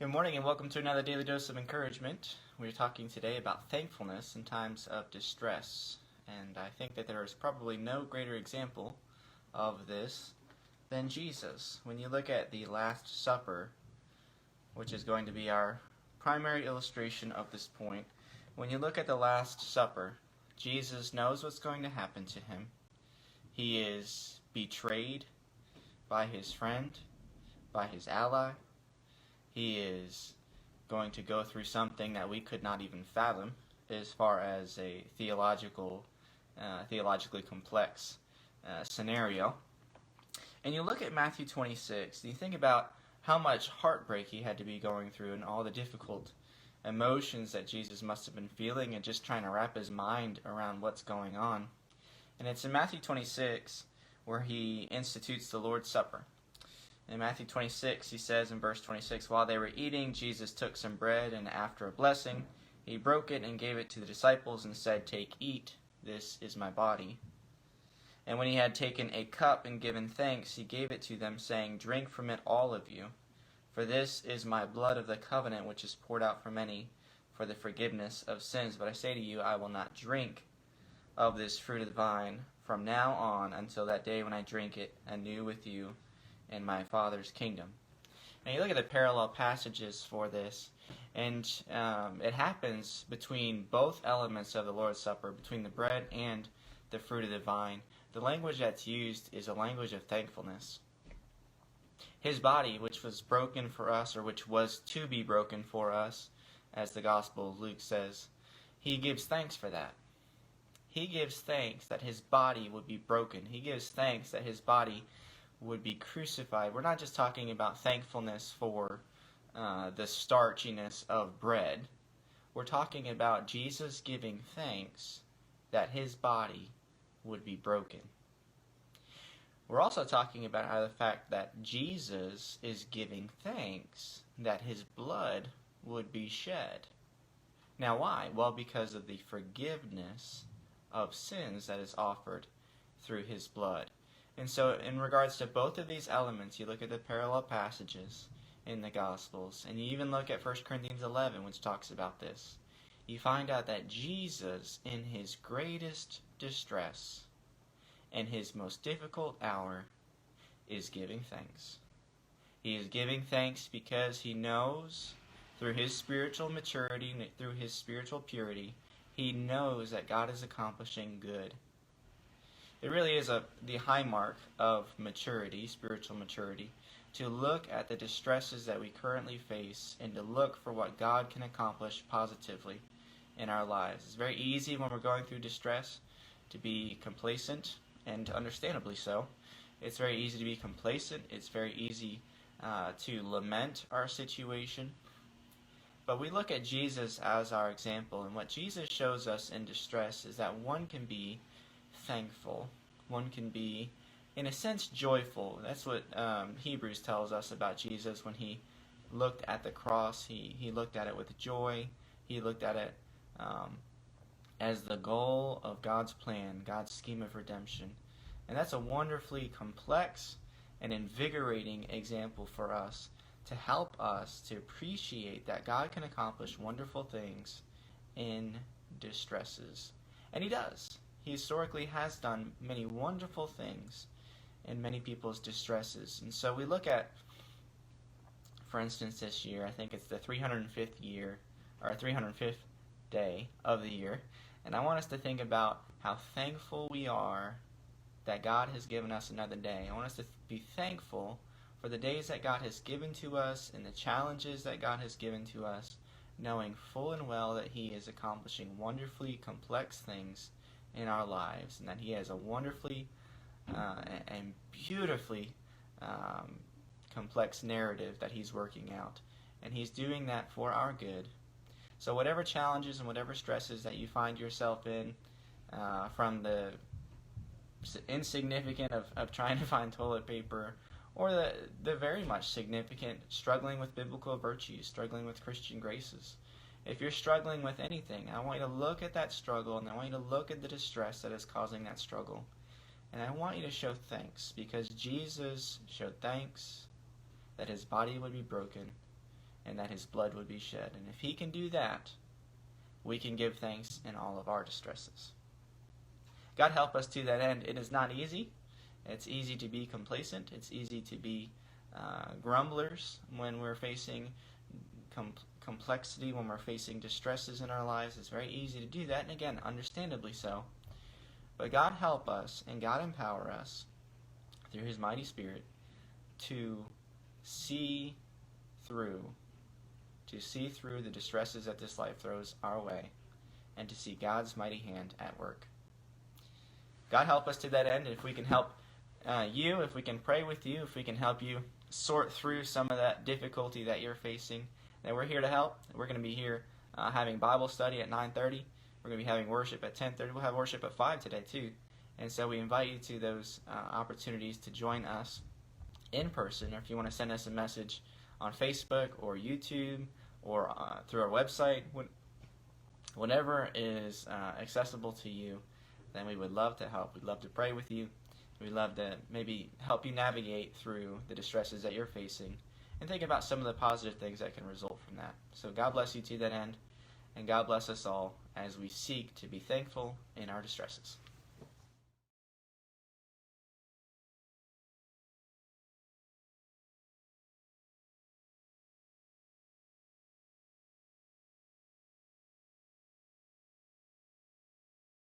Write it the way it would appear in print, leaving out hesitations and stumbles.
Good morning and welcome to another daily dose of encouragement. We're talking today about thankfulness in times of distress. And I think that there is probably no greater example of this than Jesus. When you look at the Last Supper, which is going to be our primary illustration of this point, when you look at the Last Supper, Jesus knows what's going to happen to him. He is betrayed by his friend, by his ally. He is going to go through something that we could not even fathom as far as a theologically complex scenario. And you look at Matthew 26, and you think about how much heartbreak he had to be going through and all the difficult emotions that Jesus must have been feeling and just trying to wrap his mind around what's going on. And it's in Matthew 26 where he institutes the Lord's Supper. In Matthew 26, he says in verse 26, "While they were eating, Jesus took some bread, and after a blessing, he broke it and gave it to the disciples and said, 'Take, eat, this is my body.' And when he had taken a cup and given thanks, he gave it to them, saying, 'Drink from it, all of you, for this is my blood of the covenant, which is poured out for many for the forgiveness of sins. But I say to you, I will not drink of this fruit of the vine from now on until that day when I drink it anew with you in my Father's kingdom.'" Now you look at the parallel passages for this, and it happens between both elements of the Lord's Supper, between the bread and the fruit of the vine. The language that's used is a language of thankfulness. His body, which was broken for us, or which was to be broken for us, as the Gospel of Luke says, he gives thanks for that. He gives thanks that his body would be broken. He gives thanks that his body would be crucified. We're not just talking about thankfulness for the starchiness of bread. We're talking about Jesus giving thanks that his body would be broken. We're also talking about how the fact that Jesus is giving thanks that his blood would be shed. Now why? Well, because of the forgiveness of sins that is offered through his blood. And so in regards to both of these elements, you look at the parallel passages in the Gospels, and you even look at 1 Corinthians 11, which talks about this. You find out that Jesus, in his greatest distress and his most difficult hour, is giving thanks. He is giving thanks because he knows through his spiritual maturity, through his spiritual purity, he knows that God is accomplishing good. It really is the high mark of maturity, spiritual maturity, to look at the distresses that we currently face and to look for what God can accomplish positively in our lives. It's very easy when we're going through distress to be complacent, and understandably so. It's very easy to be complacent. It's very easy to lament our situation. But we look at Jesus as our example, and what Jesus shows us in distress is that one can be thankful. One can be, in a sense, joyful. That's what Hebrews tells us about Jesus when he looked at the cross. He looked at it with joy. He looked at it as the goal of God's plan, God's scheme of redemption. And that's a wonderfully complex and invigorating example for us to help us to appreciate that God can accomplish wonderful things in distresses. And he does. He historically has done many wonderful things in many people's distresses. And so we look at, for instance, this year, I think it's the 305th year, or 305th day of the year. And I want us to think about how thankful we are that God has given us another day. I want us to be thankful for the days that God has given to us and the challenges that God has given to us, knowing full and well that he is accomplishing wonderfully complex things in our lives, and that he has a wonderfully and beautifully complex narrative that he's working out, and he's doing that for our good. So whatever challenges and whatever stresses that you find yourself in, from the insignificant of trying to find toilet paper, or the very much significant struggling with biblical virtues, struggling with Christian graces, if you're struggling with anything, I want you to look at that struggle, and I want you to look at the distress that is causing that struggle. And I want you to show thanks, because Jesus showed thanks that his body would be broken and that his blood would be shed. And if he can do that, we can give thanks in all of our distresses. God help us to that end. It is not easy. It's easy to be complacent. It's easy to be grumblers when we're facing complexity, when we're facing distresses in our lives. It's very easy to do that, and again, understandably so. But God help us and God empower us through his mighty Spirit to see through the distresses that this life throws our way, and to see God's mighty hand at work. God help us to that end. If we can help you, if we can pray with you, if we can help you sort through some of that difficulty that you're facing, then we're here to help. We're going to be here having Bible study at 9:30. We're going to be having worship at 10:30. We'll have worship at 5 today too. And so we invite you to those opportunities to join us in person, or if you want to send us a message on Facebook or YouTube or through our website, whatever is accessible to you, then we would love to help. We'd love to pray with you. We'd love to maybe help you navigate through the distresses that you're facing and think about some of the positive things that can result from that. So God bless you to that end, and God bless us all as we seek to be thankful in our distresses.